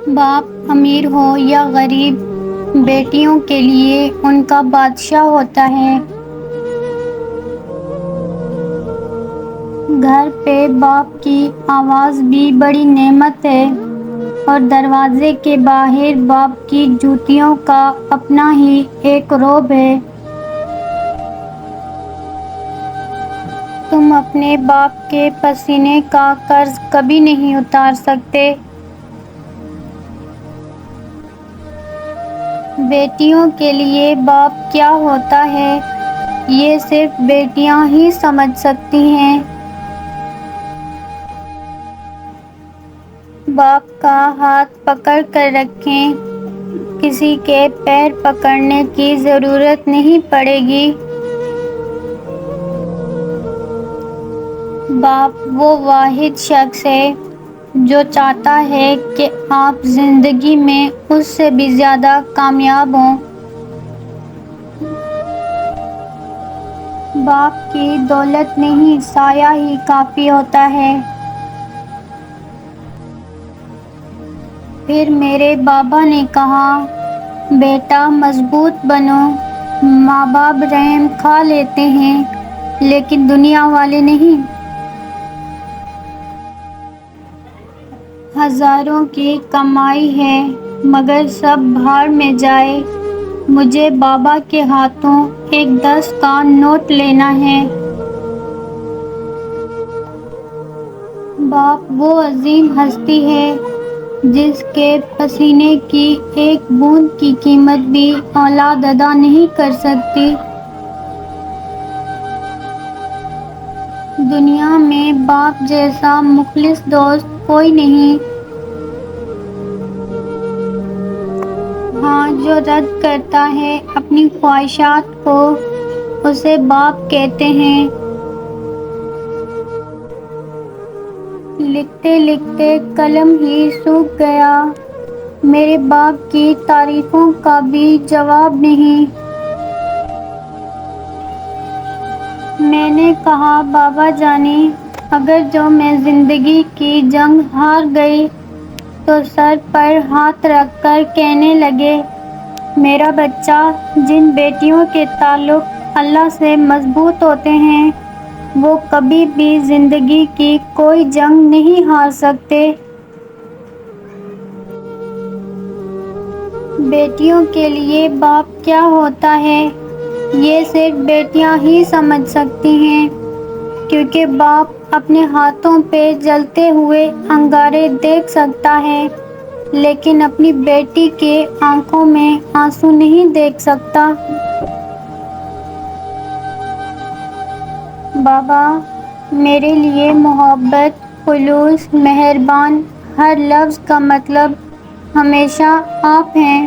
باپ امیر ہو یا غریب، بیٹیوں کے لیے ان کا بادشاہ ہوتا ہے۔ گھر پہ باپ کی آواز بھی بڑی نعمت ہے، اور دروازے کے باہر باپ کی جوتیوں کا اپنا ہی ایک رعب ہے۔ تم اپنے باپ کے پسینے کا قرض کبھی نہیں اتار سکتے۔ بیٹیوں کے لیے باپ کیا ہوتا ہے، یہ صرف بیٹیاں ہی سمجھ سکتی ہیں۔ باپ کا ہاتھ پکڑ کر رکھیں، کسی کے پیر پکڑنے کی ضرورت نہیں پڑے گی۔ باپ وہ واحد شخص ہے جو چاہتا ہے کہ آپ زندگی میں اس سے بھی زیادہ کامیاب ہوں۔ باپ کی دولت نہیں، سایہ ہی کافی ہوتا ہے۔ پھر میرے بابا نے کہا، بیٹا مضبوط بنو، ماں باپ رحم کھا لیتے ہیں لیکن دنیا والے نہیں۔ ہزاروں کی کمائی ہے مگر سب بھاڑ میں جائے، مجھے بابا کے ہاتھوں ایک 10 کا نوٹ لینا ہے۔ باپ وہ عظیم ہستی ہے جس کے پسینے کی ایک بوند کی قیمت بھی اولاد ادا نہیں کر سکتی۔ دنیا میں باپ جیسا مخلص دوست کوئی نہیں۔ ہاں، جو رد کرتا ہے اپنی خواہشات کو، اسے باپ کہتے ہیں۔ لکھتے لکھتے قلم ہی سوکھ گیا، میرے باپ کی تعریفوں کا بھی جواب نہیں۔ میں نے کہا، بابا جانی، اگر جو میں زندگی کی جنگ ہار گئی تو سر پر ہاتھ رکھ کر کہنے لگے، میرا بچہ، جن بیٹیوں کے تعلق اللہ سے مضبوط ہوتے ہیں وہ کبھی بھی زندگی کی کوئی جنگ نہیں ہار سکتے۔ بیٹیوں کے لیے باپ کیا ہوتا ہے، یہ صرف بیٹیاں ہی سمجھ سکتی ہیں، کیونکہ باپ اپنے ہاتھوں پہ جلتے ہوئے انگارے دیکھ سکتا ہے لیکن اپنی بیٹی کے آنکھوں میں آنسو نہیں دیکھ سکتا۔ بابا، میرے لیے محبت، خلوص، مہربان، ہر لفظ کا مطلب ہمیشہ آپ ہیں۔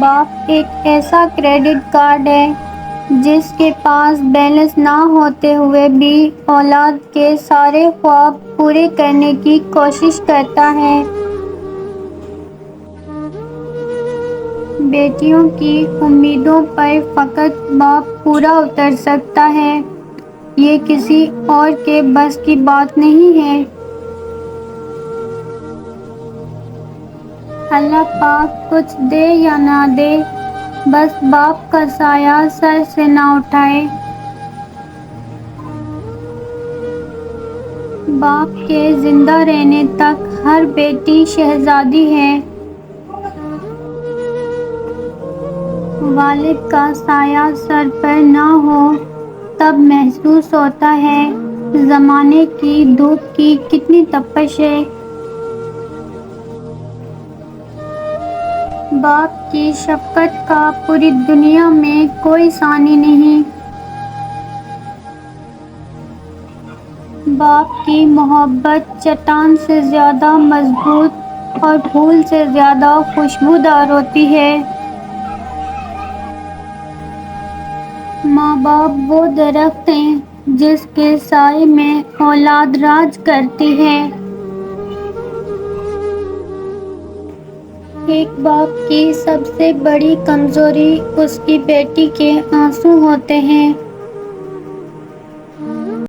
باپ ایک ایسا کریڈٹ کارڈ ہے جس کے پاس بیلنس نہ ہوتے ہوئے بھی اولاد کے سارے خواب پورے کرنے کی کوشش کرتا ہے۔ بیٹیوں کی امیدوں پر فقط باپ پورا اتر سکتا ہے، یہ کسی اور کے بس کی بات نہیں ہے۔ اللہ پاک کچھ دے یا نہ دے، بس باپ کا سایہ سر سے نہ اٹھائے۔ باپ کے زندہ رہنے تک ہر بیٹی شہزادی ہے۔ والد کا سایہ سر پر نہ ہو تب محسوس ہوتا ہے زمانے کی دھوپ کی کتنی تپش ہے۔ باپ کی شفقت کا پوری دنیا میں کوئی ثانی نہیں۔ باپ کی محبت چٹان سے زیادہ مضبوط اور پھول سے زیادہ خوشبودار ہوتی ہے۔ ماں باپ وہ درخت ہیں جس کے سائے میں اولاد راج کرتی ہے۔ ایک باپ کی سب سے بڑی کمزوری اس کی بیٹی کے آنسو ہوتے ہیں۔